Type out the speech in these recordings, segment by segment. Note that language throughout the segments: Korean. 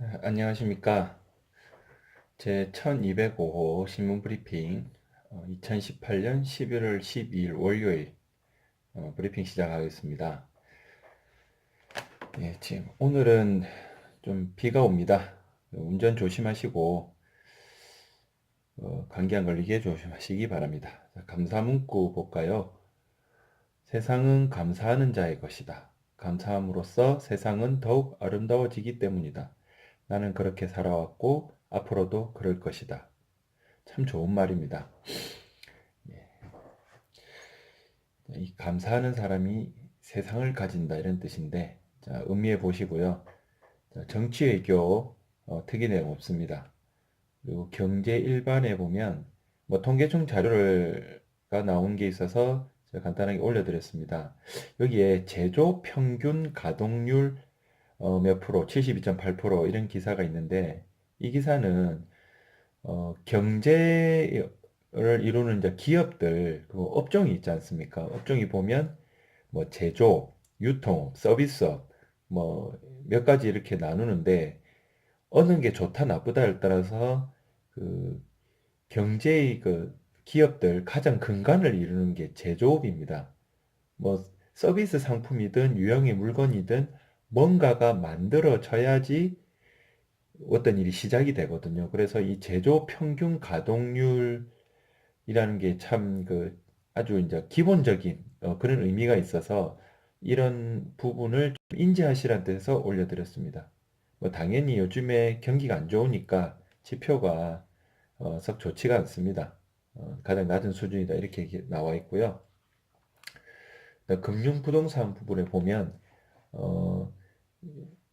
안녕하십니까. 제 1205호 신문 브리핑 2018년 11월 12일 월요일 브리핑 시작하겠습니다. 예, 지금 오늘은 좀 비가 옵니다. 운전 조심하시고 감기 안 걸리게 조심하시기 바랍니다. 자, 감사 문구 볼까요? 세상은 감사하는 자의 것이다. 감사함으로써 세상은 더욱 아름다워지기 때문이다. 나는 그렇게 살아왔고 앞으로도 그럴 것이다. 참 좋은 말입니다. 이 감사하는 사람이 세상을 가진다 이런 뜻인데, 자, 음미해 보시고요. 자, 정치 외교 특이 내용 없습니다. 그리고 경제 일반에 보면 뭐 통계청 자료가 나온 게 있어서 제가 간단하게 올려드렸습니다. 여기에 제조 평균 가동률 몇 프로, 72.8% 이런 기사가 있는데, 이 기사는 경제를 이루는 이제 기업들, 그 업종이 있지 않습니까? 업종이 보면 뭐 제조, 유통, 서비스업, 뭐 몇 가지 이렇게 나누는데 어느 게 좋다 나쁘다에 따라서 그 경제의 그 기업들 가장 근간을 이루는 게 제조업입니다. 뭐 서비스 상품이든 유형의 물건이든 뭔가가 만들어져야지 어떤 일이 시작이 되거든요. 그래서 이 제조 평균 가동률이라는 게 참 그 아주 이제 기본적인 그런 의미가 있어서 이런 부분을 좀 인지하시라는 뜻에서 올려드렸습니다. 뭐 당연히 요즘에 경기가 안 좋으니까 지표가 썩 좋지가 않습니다. 가장 낮은 수준이다 이렇게 나와 있고요. 금융 부동산 부분에 보면 어,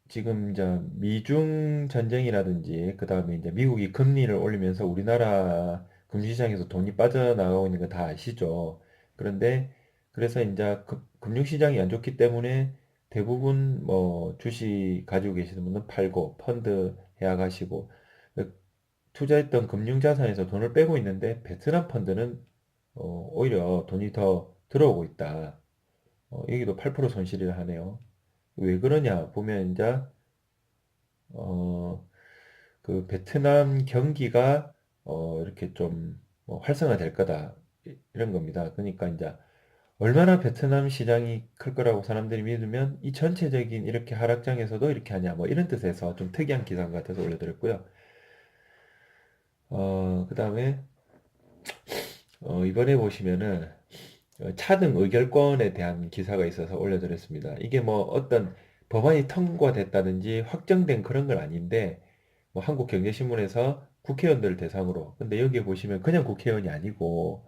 지금 이제 미중 전쟁이라든지 그다음에 이제 미국이 금리를 올리면서 우리나라 금융시장에서 돈이 빠져나가고 있는 거 다 아시죠? 그런데 그래서 이제 금융시장이 안 좋기 때문에 대부분 뭐 주식 가지고 계시는 분은 팔고 펀드 해약하시고 투자했던 금융자산에서 돈을 빼고 있는데 베트남 펀드는 오히려 돈이 더 들어오고 있다. 여기도 8% 손실을 하네요. 왜 그러냐 보면 이제 어, 그 베트남 경기가 이렇게 좀뭐 활성화될 거다 이런 겁니다. 그러니까 이제 얼마나 베트남 시장이 클 거라고 사람들이 믿으면 이 전체적인 이렇게 하락장에서도 이렇게 하냐 뭐 이런 뜻에서 좀 특이한 기사 같아서 올려드렸고요. 그다음에 이번에 보시면은 차등 의결권에 대한 기사가 있어서 올려드렸습니다. 이게 뭐 어떤 법안이 통과됐다든지 확정된 그런 건 아닌데, 뭐 한국경제신문에서 국회의원들 대상으로, 근데 여기에 보시면 그냥 국회의원이 아니고,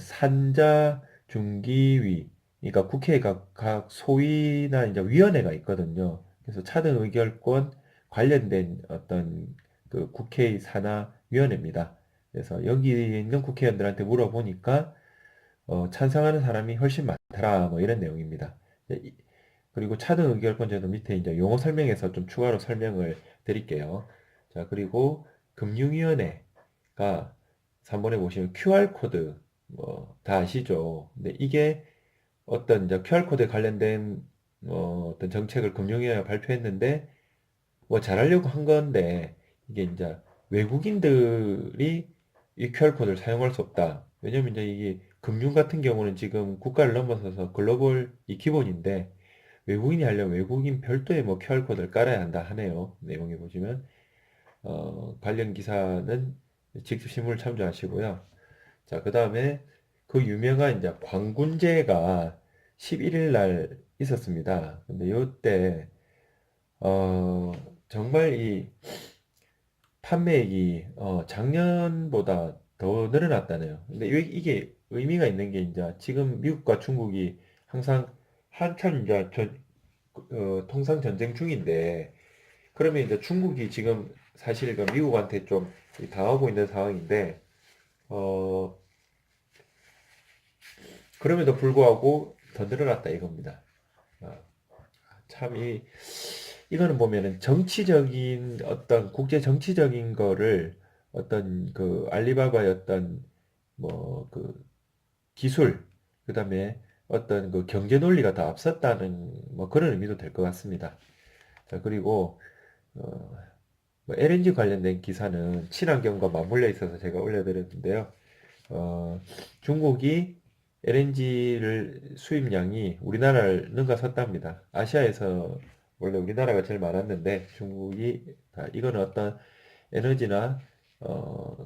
산자 중기위, 그러니까 국회 각 소위나 이제 위원회가 있거든요. 그래서 차등 의결권 관련된 어떤 그 국회 산하 위원회입니다. 그래서 여기 있는 국회의원들한테 물어보니까 찬성하는 사람이 훨씬 많더라. 뭐 이런 내용입니다. 그리고 차등 의결권제도 밑에 이제 용어 설명에서 좀 추가로 설명을 드릴게요. 자, 그리고 금융위원회가 3번에 보시면 QR코드 뭐 다 아시죠? 근데 이게 어떤 이제 QR코드에 관련된 어떤 정책을 금융위원회가 발표했는데 뭐 잘하려고 한 건데 이게 이제 외국인들이 이 QR코드를 사용할 수 없다. 왜냐면 이제 이게 금융 같은 경우는 지금 국가를 넘어서서 글로벌이 기본인데 외국인이 하려면 외국인 별도의 뭐 QR코드를 깔아야 한다 하네요. 내용에 보시면 관련 기사는 직접 신문을 참조하시고요. 자, 그 다음에 그 유명한 이제 광군제가 11일 날 있었습니다. 근데 요때 어, 정말 이 판매액이 작년보다 더 늘어났다네요. 근데 이게 의미가 있는 게 이제 지금 미국과 중국이 항상 한참 이제 통상 전쟁 중인데 그러면 이제 중국이 지금 사실 그 미국한테 좀 당하고 있는 상황인데 어 그럼에도 불구하고 더 늘어났다 이겁니다. 어, 참 이거는 보면은 정치적인 어떤 국제 정치적인 거를 어떤 그 알리바바의 어떤 뭐 그 기술 그다음에 어떤 그 경제 논리가 더 앞섰다는 뭐 그런 의미도 될 것 같습니다. 자, 그리고 어, 뭐 LNG 관련된 기사는 친환경과 맞물려 있어서 제가 올려드렸는데요. 중국이 LNG를 수입량이 우리나라를 능가섰답니다. 아시아에서 원래 우리나라가 제일 많았는데 중국이 이거는 어떤 에너지나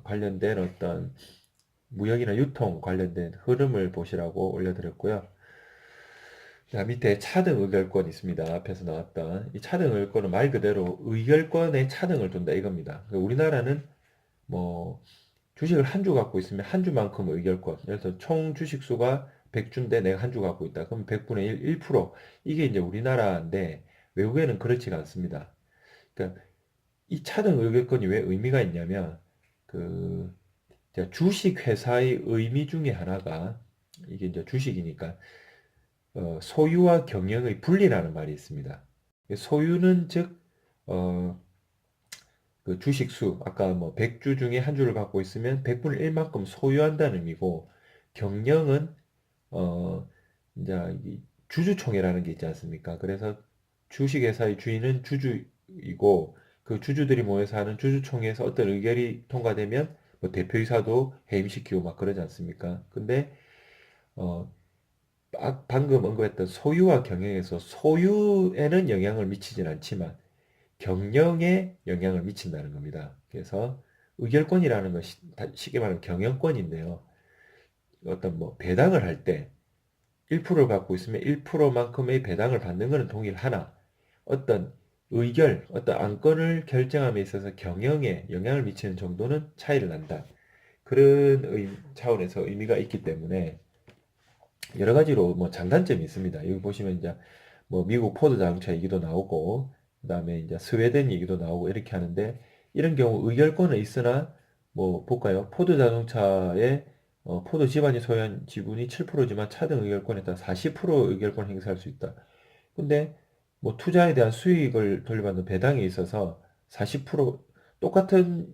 관련된 어떤 무역이나 유통 관련된 흐름을 보시라고 올려드렸고요. 자, 밑에 차등 의결권 있습니다. 앞에서 나왔던 이 차등 의결권은 말 그대로 의결권에 차등을 둔다 이겁니다. 우리나라는 뭐 주식을 한 주 갖고 있으면 한 주만큼 의결권. 그래서 총 주식 수가 100주인데 내가 한 주 갖고 있다. 그럼 100분의 1, 1%. 이게 이제 우리나라인데 외국에는 그렇지가 않습니다. 그러니까 이 차등 의결권이 왜 의미가 있냐면 그 주식 회사의 의미 중에 하나가 이게 이제 주식이니까 소유와 경영의 분리라는 말이 있습니다. 소유는 즉 어, 그 주식수, 아까 뭐 100주 중에 한 주를 갖고 있으면 100분의 1만큼 소유한다는 의미고, 경영은, 어, 이제 주주총회라는 게 있지 않습니까? 그래서 주식회사의 주인은 주주이고, 그 주주들이 모여서 하는 주주총회에서 어떤 의결이 통과되면, 뭐 대표이사도 해임시키고 막 그러지 않습니까? 근데, 어, 방금 언급했던 소유와 경영에서 소유에는 영향을 미치진 않지만, 경영에 영향을 미친다는 겁니다. 그래서 의결권이라는 것이 쉽게 말하면 경영권인데요. 어떤 뭐 배당을 할 때 1%를 갖고 있으면 1%만큼의 배당을 받는 것은 동일하나 어떤 어떤 안건을 결정함에 있어서 경영에 영향을 미치는 정도는 차이를 난다. 그런 차원에서 의미가 있기 때문에 여러 가지로 뭐 장단점이 있습니다. 여기 보시면 이제 뭐 미국 포드 자동차 얘기도 나오고 그다음에 이제 스웨덴 얘기도 나오고 이렇게 하는데 이런 경우 의결권은 있으나 뭐 볼까요? 포드 자동차의 포드 집안이 소유한 지분이 7%지만 차등 의결권에 따라 40% 의결권 행사할 수 있다. 근데 뭐 투자에 대한 수익을 돌려받는 배당에 있어서 40% 똑같은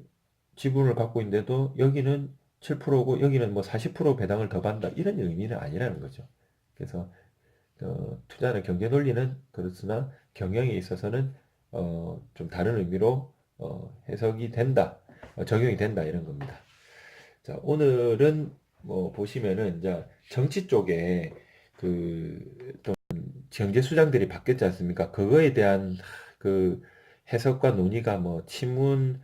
지분을 갖고 있는데도 여기는 7%고 여기는 뭐 40% 배당을 더 받는다. 이런 의미는 아니라는 거죠. 그래서 투자는 경제 논리는 그렇으나 경영에 있어서는 좀 다른 의미로 해석이 된다. 적용이 된다 이런 겁니다. 자, 오늘은 뭐 보시면은 이제 정치 쪽에 그 경제 수장들이 바뀌었지 않습니까? 그거에 대한 그 해석과 논의가 뭐 친문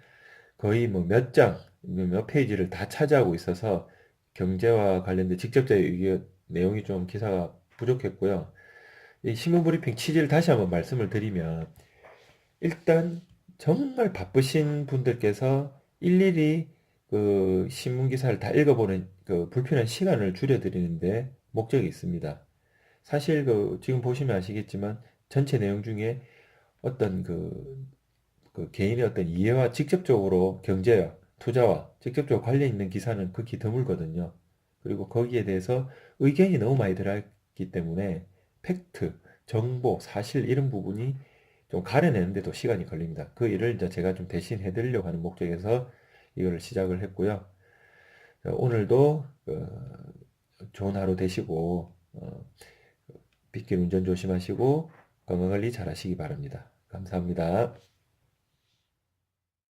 거의 뭐 몇 장, 몇 페이지를 다 차지하고 있어서 경제와 관련된 직접적인 내용이 좀 기사가 부족했고요. 이 신문 브리핑 취지를 다시 한번 말씀을 드리면 일단 정말 바쁘신 분들께서 일일이 그 신문 기사를 다 읽어보는 그 불필요한 시간을 줄여드리는데 목적이 있습니다. 사실 그 지금 보시면 아시겠지만 전체 내용 중에 어떤 그 개인의 어떤 이해와 직접적으로 경제와 투자와 직접적으로 관련 있는 기사는 극히 드물거든요. 그리고 거기에 대해서 의견이 너무 많이 들어있기 때문에 팩트, 정보, 사실 이런 부분이 좀 가려내는데도 시간이 걸립니다. 그 일을 이제 제가 좀 대신 해드리려고 하는 목적에서 이거를 시작을 했고요. 오늘도 좋은 하루 되시고 빗길 운전 조심하시고 건강관리 잘 하시기 바랍니다. 감사합니다.